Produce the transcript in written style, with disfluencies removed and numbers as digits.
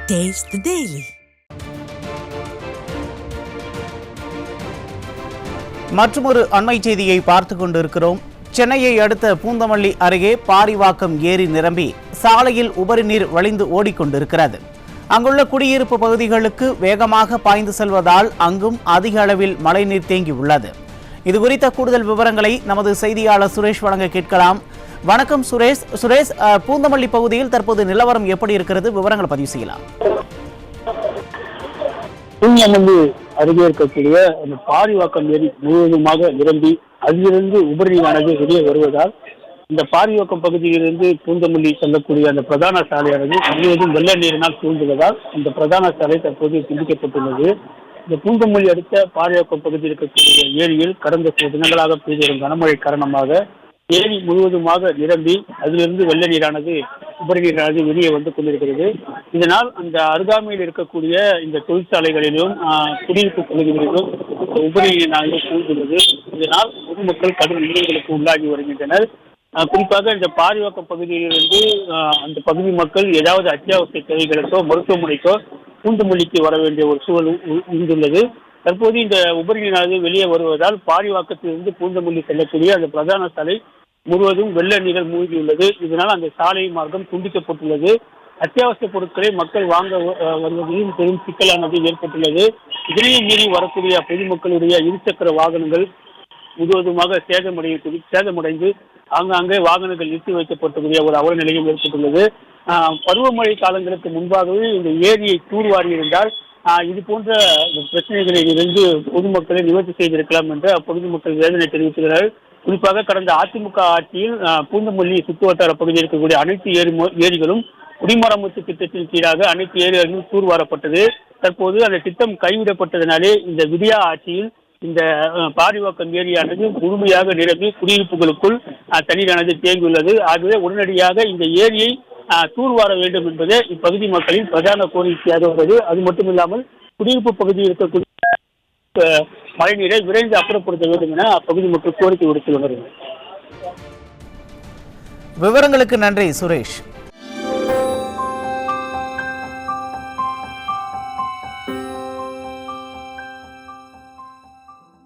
Taste the Daily. மற்றொரு அண்மை செய்தியை பார்த்து கொண்டிருக்கிறோம். சென்னையை அடுத்த பூந்தமல்லி அருகே பாரிவாக்கம் ஏரி நிரம்பி சாலையில் உபரி நீர் வழிந்து ஓடிக்கொண்டிருக்கிறது. அங்குள்ள குடியிருப்பு பகுதிகளுக்கு வேகமாக பாய்ந்து செல்வதால் அங்கும் அதிக அளவில் மழைநீர் தேங்கி உள்ளது. இதுகுறித்த கூடுதல் விவரங்களை நமது செய்தியாளர் சுரேஷ் வழங்க கேட்கலாம். வணக்கம் சுரேஷ். பூந்தமல்லி பகுதியில் தற்போது நிலவரம் எப்படி இருக்கிறது? விவரங்களை பதிவு செய்யலாம். பூந்தமல்லி அருகே இருக்கக்கூடிய அந்த பாரிவாக்கம் ஏரி முழுவதுமாக நிரம்பி அதிலிருந்து உபரிநீரானது வெளியே வருவதால் இந்த பாரிவாக்கம் பகுதியிலிருந்து பூந்தமல்லி செல்லக்கூடிய அந்த பிரதான சாலையானது முழுவதும் வெள்ள நீரினால் சூழ்ந்துள்ளதால் இந்த பிரதான சாலை தற்போது துண்டிக்கப்பட்டுள்ளது. இந்த பூந்தமல்லி அடுத்த பாரிவாக்கம் பகுதியில் இருக்கக்கூடிய ஏரியில் கடந்த சில தினங்களாக பெய்து வரும் கனமழை காரணமாக ஏரி முழுவதுமாக நிரம்பி அதிலிருந்து வெள்ள நீரானது உபரி நீரானது வெளியே வந்து கொண்டிருக்கிறது. இதனால் அந்த அருகாமையில் இருக்கக்கூடிய இந்த தொழிற்சாலைகளிலும் குடியிருப்பு பகுதிகளிலும் உபரி நீரானது சூழ்ந்துள்ளது. இதனால் பொதுமக்கள் கடும் நிலைகளுக்கு உள்ளாகி வருகின்றனர். குறிப்பாக இந்த பாரிவாக்கம் பகுதியிலிருந்து அந்த பகுதி மக்கள் ஏதாவது அத்தியாவசிய தேவைகளுக்கோ மருத்துவமனைக்கோ பூந்தமல்லிக்கு வர வேண்டிய ஒரு சூழல் இருந்துள்ளது. தற்போது இந்த உபரி நீரானது வெளியே வருவதால் பாரிவாக்கத்திலிருந்து பூந்தமல்லி செல்லக்கூடிய அந்த பிரதான சாலை முழுவதும் வெள்ள நீரில் மூழ்கியுள்ளது. இதனால் அந்த சாலை மார்க்கம் துண்டிக்கப்பட்டுள்ளது. அத்தியாவசிய பொருட்களை மக்கள் வாங்க வருவதிலும் பெரும் சிக்கலானது ஏற்பட்டுள்ளது. இதனையும் மீறி வரக்கூடிய பொதுமக்களுடைய இருசக்கர வாகனங்கள் முழுவதுமாக சேதமடைந்து ஆங்காங்கே வாகனங்கள் நிறுத்தி வைக்கப்பட்டக்கூடிய ஒரு அவல நிலையும் ஏற்பட்டுள்ளது. பருவமழை காலங்களுக்கு முன்பாகவே இந்த ஏரியை தூர்வாரி இருந்தால் இது போன்ற பிரச்சனைகளில் இருந்து பொதுமக்களை நிவர்த்தி செய்திருக்கலாம் என்று அப்பகுதி மக்கள் வேதனை தெரிவித்துள்ளார்கள். குறிப்பாக கடந்த அதிமுக ஆட்சியில் பூந்தமல்லி சுற்றுவட்டார பகுதியில் இருக்கக்கூடிய அனைத்து ஏரிகளும் குடிமராமத்து திட்டத்தின் கீழாக அனைத்து ஏரிகளும் தூர்வாரப்பட்டது. தற்போது அந்த திட்டம் கைவிடப்பட்டதனாலே இந்த விடியா ஆட்சியில் இந்த பாரிவாக்கம் ஏரியானது முழுமையாக நிரம்பி குடியிருப்புகளுக்குள் தண்ணீரானது தேங்கியுள்ளது. ஆகவே உடனடியாக இந்த ஏரியை தூர்வார வேண்டும் என்பதே இப்பகுதி மக்களின் பிரதான கோரிக்கையாக உள்ளது. அது மட்டுமில்லாமல் குடியிருப்பு பகுதியில் இருக்கக்கூடிய மழைநீரை விரைந்து அப்புறப்படுத்த வேண்டும் என அப்பகுதி மக்கள் கோரிக்கை விடுத்துள்ளனர். விவரங்களுக்கு நன்றி சுரேஷ்.